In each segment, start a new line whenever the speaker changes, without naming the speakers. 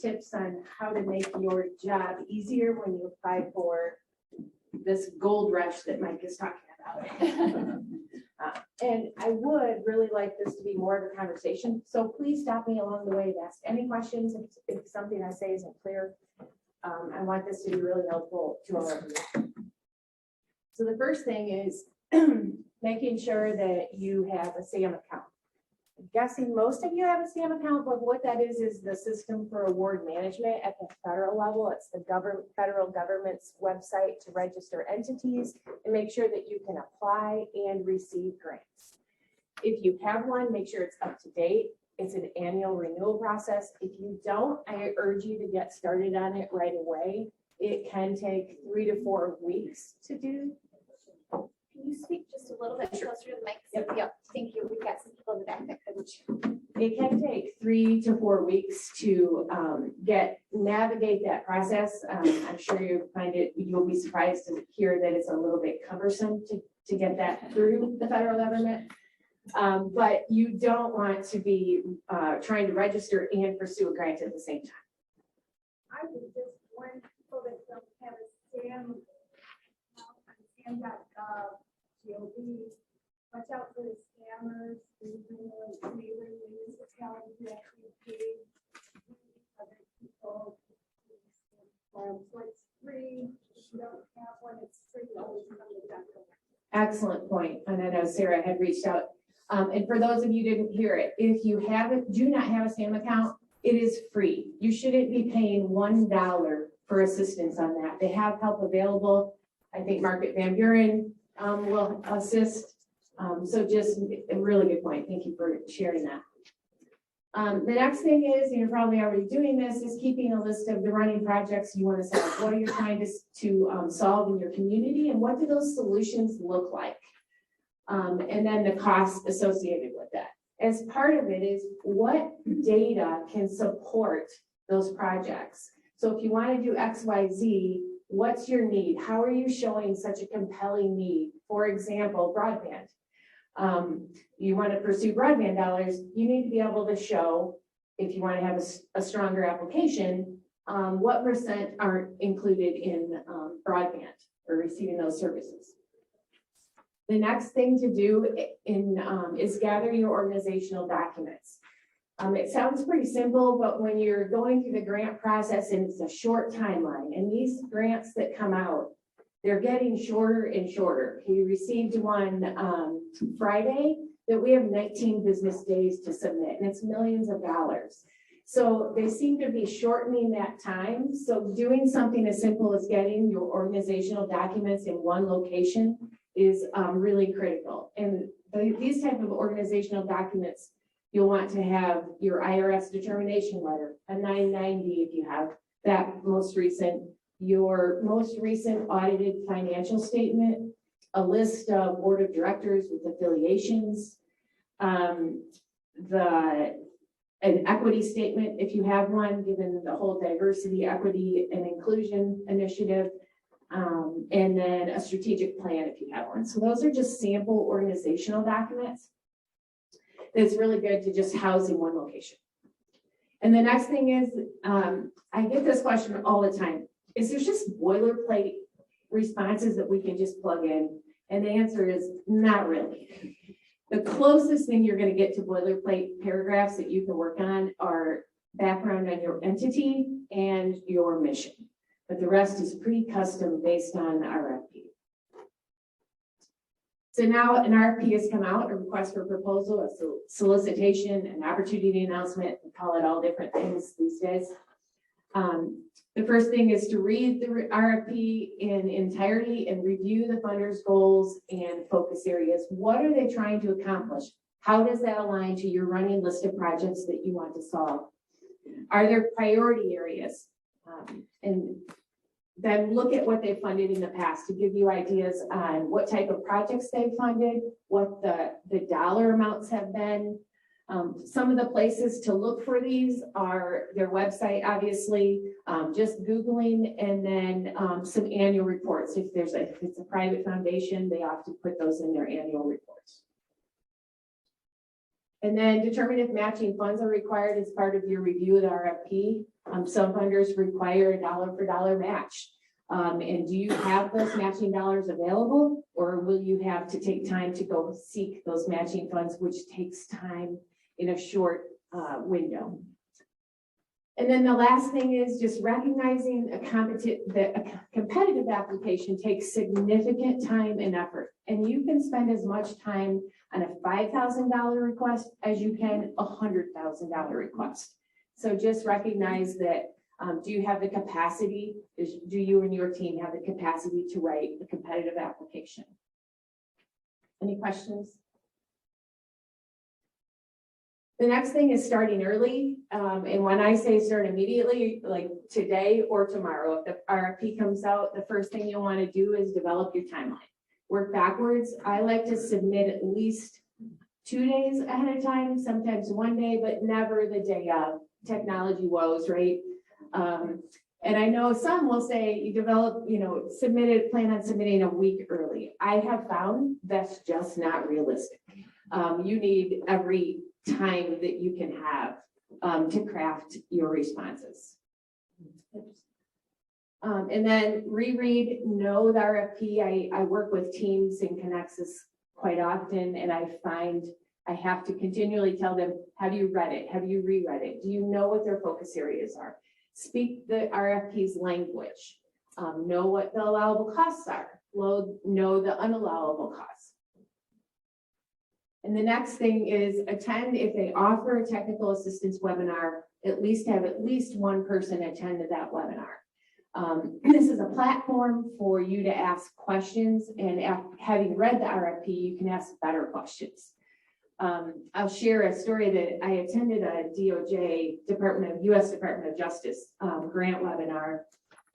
tips on how to make your job easier when you apply for this gold rush that Mike is talking about. And I would really like this to be more of a conversation. So please stop me along the way to ask any questions if something I say isn't clear. I want this to be really helpful to all of you. So the first thing is making sure that you have a SAM account. I'm guessing most of you have a SAM account, but what that is the System for Award Management at the federal level. It's the federal government's website to register entities and make sure that you can apply and receive grants. If you have one, make sure it's up to date. It's an annual renewal process. If you don't, I urge you to get started on it right away. It can take 3 to 4 weeks to do.
Can you speak just a little bit closer to the mic? Yep. Thank you. We've got some people in the back that couldn't.
It can take 3 to 4 weeks to navigate that process. I'm sure you'll be surprised to hear that it's a little bit cumbersome to get that through the federal government. But you don't want to be trying to register and pursue a grant at the same time.
I would just warn people that don't have a SAM on SAM.gov. Watch out for the scammers, neighboring municipalities who actually pay other people. So it's free. If you don't have one, it's free. Always come to Dr.
Excellent point. And I know Sarah had reached out. And for those of you who didn't hear it, if you do not have a SAM account, it is free. You shouldn't be paying $1 for assistance on that. They have help available. I think Market Van Buren will assist. So just a really good point. Thank you for sharing that. The next thing is, you're probably already doing this, is keeping a list of the running projects you want to solve. What are you trying to solve in your community, and what do those solutions look like? And then the costs associated with that. As part of it is what data can support those projects. So if you want to do X, Y, Z, what's your need? How are you showing such a compelling need? For example, broadband. You want to pursue broadband dollars, you need to be able to show, if you want to have a stronger application, what % aren't included in broadband or receiving those services. The next thing to do is gather your organizational documents. It sounds pretty simple, but when you're going through the grant process and it's a short timeline, and these grants that come out, they're getting shorter and shorter. We received one Friday that we have 19 business days to submit, and it's millions of dollars. So they seem to be shortening that time. So doing something as simple as getting your organizational documents in one location is really critical. And these type of organizational documents, you'll want to have your IRS determination letter, a 990 if you have that most recent, your most recent audited financial statement, a list of board of directors with affiliations, an equity statement if you have one, given the whole diversity, equity, and inclusion initiative, and then a strategic plan if you have one. So those are just sample organizational documents. It's really good to just house in one location. And the next thing is, I get this question all the time. Is there just boilerplate responses that we can just plug in? And the answer is not really. The closest thing you're going to get to boilerplate paragraphs that you can work on are background on your entity and your mission. But the rest is pretty custom based on RFP. So now an RFP has come out, a request for proposal, a solicitation, an opportunity announcement, we call it all different things these days. The first thing is to read the RFP in entirety and review the funders' goals and focus areas. What are they trying to accomplish? How does that align to your running list of projects that you want to solve? Are there priority areas? And then look at what they've funded in the past to give you ideas on what type of projects they've funded, what the dollar amounts have been. Some of the places to look for these are their website, obviously, just Googling, and then some annual reports. If it's a private foundation, they often put those in their annual reports. And then determine if matching funds are required as part of your review of the RFP. Some funders require a dollar for dollar match. And do you have those matching dollars available, or will you have to take time to go seek those matching funds, which takes time in a short window? And then the last thing is just recognizing that a competitive application takes significant time and effort. And you can spend as much time on a $5,000 request as you can a $100,000 request. So just recognize that. Do you have the capacity? Do you and your team have the capacity to write a competitive application? Any questions? The next thing is starting early. And when I say start immediately, like today or tomorrow, if the RFP comes out, the first thing you'll want to do is develop your timeline. Work backwards. I like to submit at least 2 days ahead of time, sometimes 1 day, but never the day of. Technology woes, right? And I know some will say you develop, plan on submitting a week early. I have found that's just not realistic. You need every time that you can have to craft your responses. And then know the RFP. I work with teams in Kinexus quite often, and I find I have to continually tell them, have you read it? Have you reread it? Do you know what their focus areas are? Speak the RFP's language. Know what the allowable costs are. Know the unallowable costs. And the next thing is attend, if they offer a technical assistance webinar, have at least one person attend to that webinar. This is a platform for you to ask questions, and having read the RFP, you can ask better questions. I'll share a story that I attended a DOJ U.S. Department of Justice grant webinar,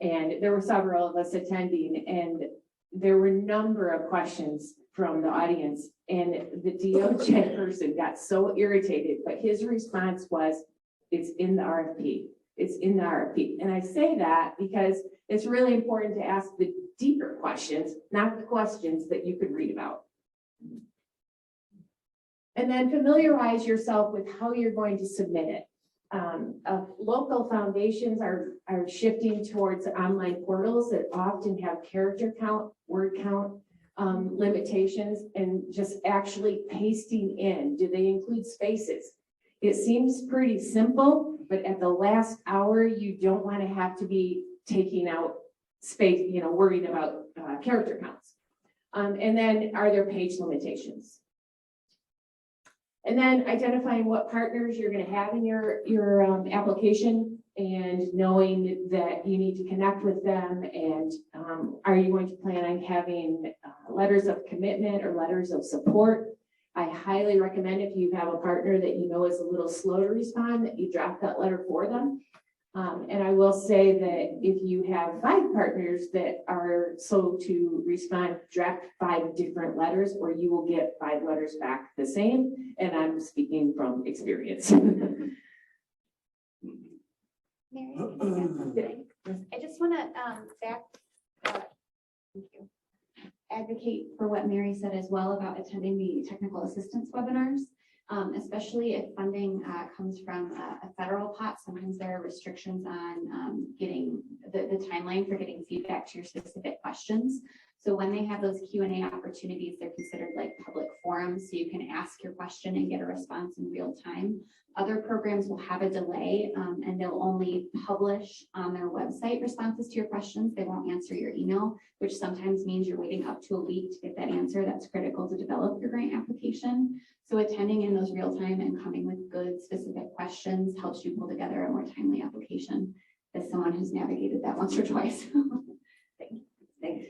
and there were several of us attending, and there were a number of questions from the audience, and the DOJ person got so irritated, but his response was, it's in the RFP. It's in the RFP. And I say that because it's really important to ask the deeper questions, not the questions that you could read about. And then familiarize yourself with how you're going to submit it. Local foundations are shifting towards online portals that often have character count, word count limitations, and just actually pasting in. Do they include spaces? It seems pretty simple, but at the last hour, you don't want to have to be taking out space, worrying about character counts. And then are there page limitations? And then identifying what partners you're going to have in your application, and knowing that you need to connect with them. And are you going to plan on having letters of commitment or letters of support? I highly recommend, if you have a partner that you know is a little slow to respond, that you draft that letter for them. And I will say that if you have 5 partners that are slow to respond, draft 5 different letters, or you will get 5 letters back the same. And I'm speaking from experience.
Mary, I just want to advocate for what Mary said as well about attending the technical assistance webinars. Especially if funding comes from a federal pot. Sometimes there are restrictions on getting the timeline for getting feedback to your specific questions. So when they have those Q&A opportunities, they're considered like public forums, so you can ask your question and get a response in real time. Other programs will have a delay, and they'll only publish on their website responses to your questions. They won't answer your email, which sometimes means you're waiting up to a week to get that answer. That's critical to develop your grant application. So attending in those real time and coming with good specific questions helps you pull together a more timely application, as someone who's navigated that once or twice. Thanks.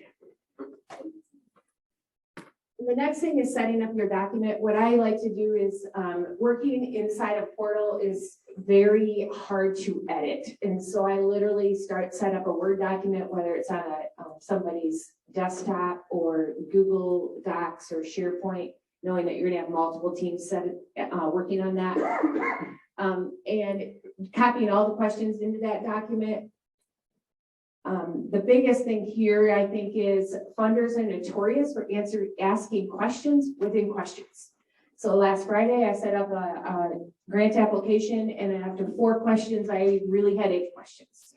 The next thing is setting up your document. What I like to do is working inside a portal is very hard to edit. And so I literally set up a Word document, whether it's on somebody's desktop or Google Docs or SharePoint, knowing that you're going to have multiple teams working on that. And copying all the questions into that document. The biggest thing here, I think, is funders are notorious for asking questions within questions. So last Friday, I set up a grant application, and then after 4 questions, I really had 8 questions.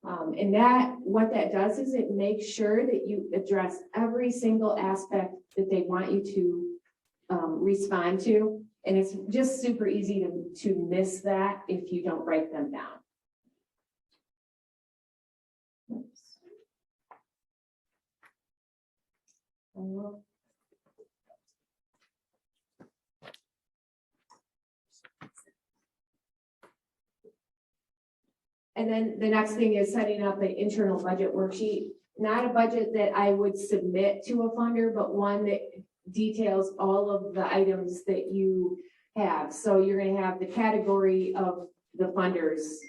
And what that does is it makes sure that you address every single aspect that they want you to respond to. And it's just super easy to miss that if you don't write them down. Oops. And then the next thing is setting up an internal budget worksheet, not a budget that I would submit to a funder, but one that details all of the items that you have. So you're going to have the category of the funder's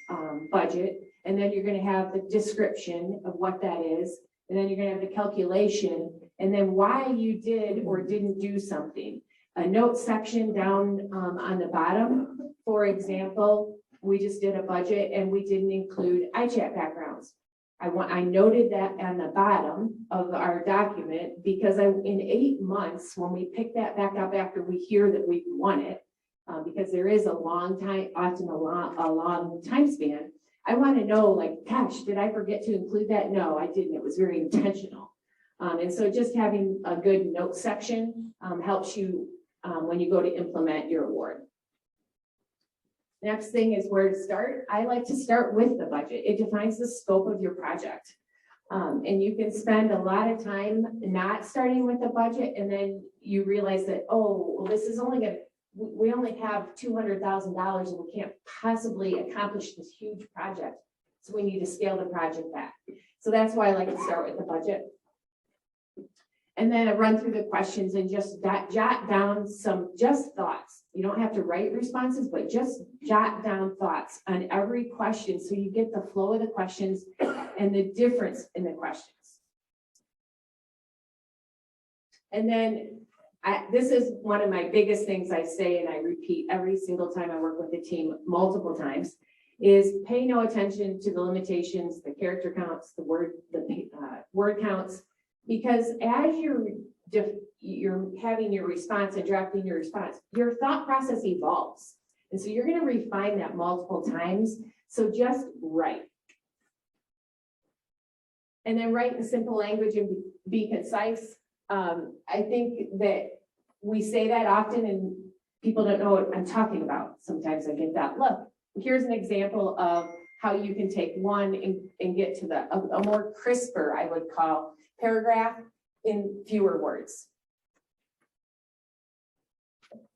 budget, and then you're going to have the description of what that is, and then you're going to have the calculation, and then why you did or didn't do something. A note section down on the bottom, for example, we just did a budget and we didn't include iChat backgrounds. I noted that on the bottom of our document because in 8 months, when we pick that back up after we hear that we've won it, because there is a long time, often a long time span, I want to know, like, gosh, did I forget to include that? No, I didn't. It was very intentional. And so just having a good note section helps you when you go to implement your award. Next thing is where to start. I like to start with the budget. It defines the scope of your project. And you can spend a lot of time not starting with the budget, and then you realize that, oh, well, this is we only have $200,000 and we can't possibly accomplish this huge project. So we need to scale the project back. So that's why I like to start with the budget. And then I run through the questions and just jot down some thoughts. You don't have to write responses, but just jot down thoughts on every question so you get the flow of the questions and the difference in the questions. And then this is one of my biggest things I say, and I repeat every single time I work with the team multiple times, is pay no attention to the limitations, the character counts, the word counts, because as you're having your response and drafting your response, your thought process evolves. And so you're going to refine that multiple times. So just write. And then write in simple language and be concise. I think that we say that often and people don't know what I'm talking about. Sometimes I get that. Look, here's an example of how you can take one and get to a more crisper, I would call, paragraph in fewer words.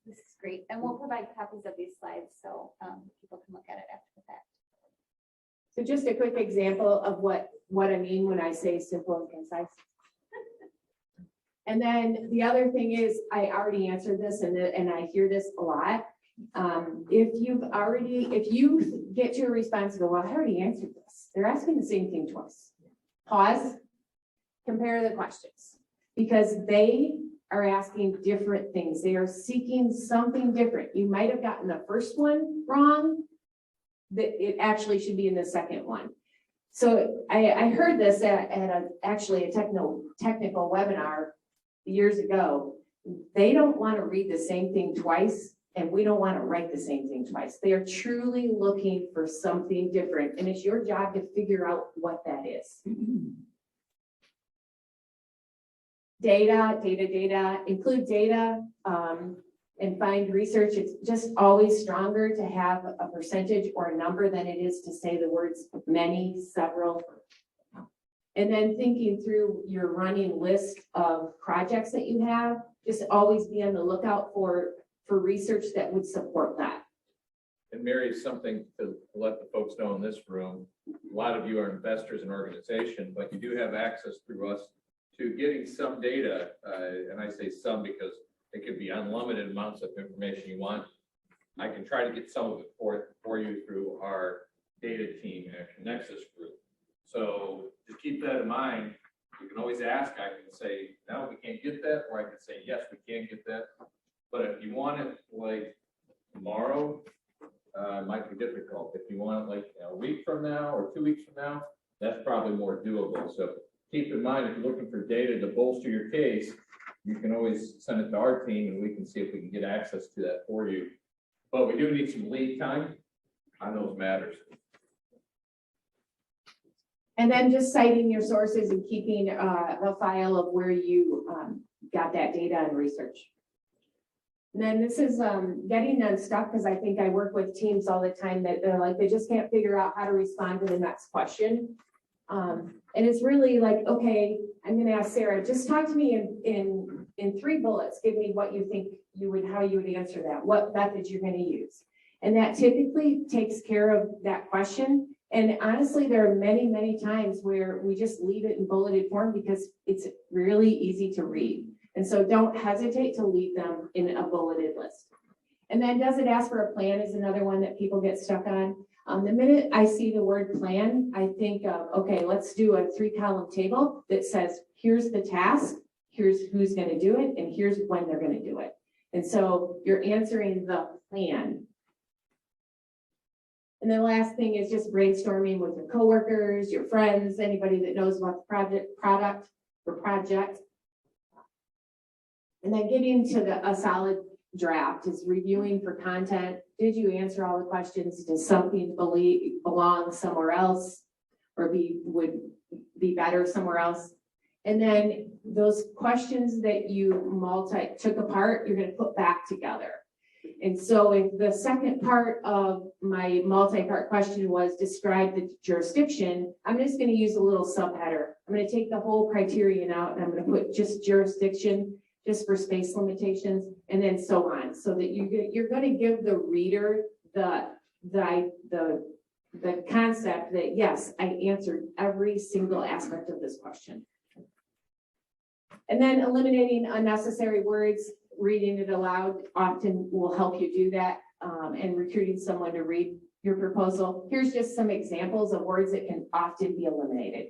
This is great. And we'll provide copies of these slides so people can look at it after the fact.
So just a quick example of what I mean when I say simple and concise. And then the other thing is, I already answered this and I hear this a lot. If you get to a response and go, well, I already answered this. They're asking the same thing twice. Pause, compare the questions, because they are asking different things. They are seeking something different. You might have gotten the first one wrong, that it actually should be in the second one. So I heard this at actually a technical webinar years ago. They don't want to read the same thing twice, and we don't want to write the same thing twice. They are truly looking for something different, and it's your job to figure out what that is. Data, include data and find research. It's just always stronger to have a percentage or a number than it is to say the words many, several. And then thinking through your running list of projects that you have, just always be on the lookout for research that would support that.
And Mary, something to let the folks know in this room, a lot of you are investors in organization, but you do have access through us to getting some data, and I say some because it could be unlimited amounts of information you want. I can try to get some of it for you through our data team at Kinexus Group. So to keep that in mind, you can always ask. I can say, no, we can't get that, or I can say, yes, we can get that. But if you want it like tomorrow, it might be difficult. If you want it like a week from now or 2 weeks from now, that's probably more doable. So keep in mind, if you're looking for data to bolster your case, you can always send it to our team and we can see if we can get access to that for you. But we do need some lead time on those matters.
And then just citing your sources and keeping a file of where you got that data and research. And then this is getting unstuck, because I think I work with teams all the time that they're like, they just can't figure out how to respond to the next question. And it's really like, okay, I'm gonna ask Sarah, just talk to me in 3 bullets. Give me what you think how you would answer that, what method you're gonna use. And that typically takes care of that question. And honestly, there are many, many times where we just leave it in bulleted form because it's really easy to read. And so don't hesitate to leave them in a bulleted list. And then does it ask for a plan is another one that people get stuck on. The minute I see the word plan, I think of, okay, let's do a 3-column table that says, here's the task, here's who's gonna do it, and here's when they're gonna do it. And so you're answering the plan. And then the last thing is just brainstorming with your coworkers, your friends, anybody that knows about the product or project. And then getting to a solid draft is reviewing for content. Did you answer all the questions? Does something belong somewhere else or would be better somewhere else? And then those questions that you took apart, you're going to put back together. And so if the second part of my multi-part question was describe the jurisdiction, I'm just going to use a little subheader. I'm going to take the whole criterion out and I'm going to put just jurisdiction, just for space limitations, and then so on, so that you're going to give the reader the concept that, yes, I answered every single aspect of this question. And then eliminating unnecessary words, reading it aloud often will help you do that, and recruiting someone to read your proposal. Here's just some examples of words that can often be eliminated.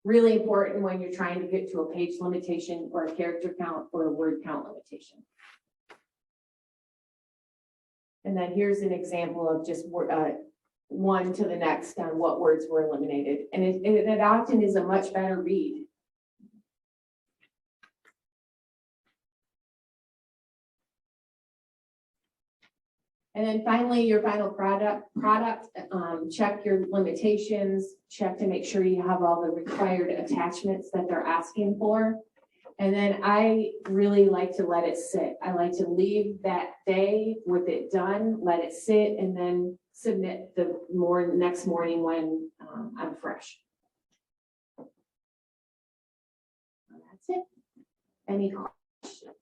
Really important when you're trying to get to a page limitation or a character count or a word count limitation. And then here's an example of just one to the next on what words were eliminated. And it often is a much better read. And then finally, your final product, check your limitations, check to make sure you have all the required attachments that they're asking for. And then I really like to let it sit. I like to leave that day with it done, let it sit, and then submit the next morning when I'm fresh. That's it. Any questions?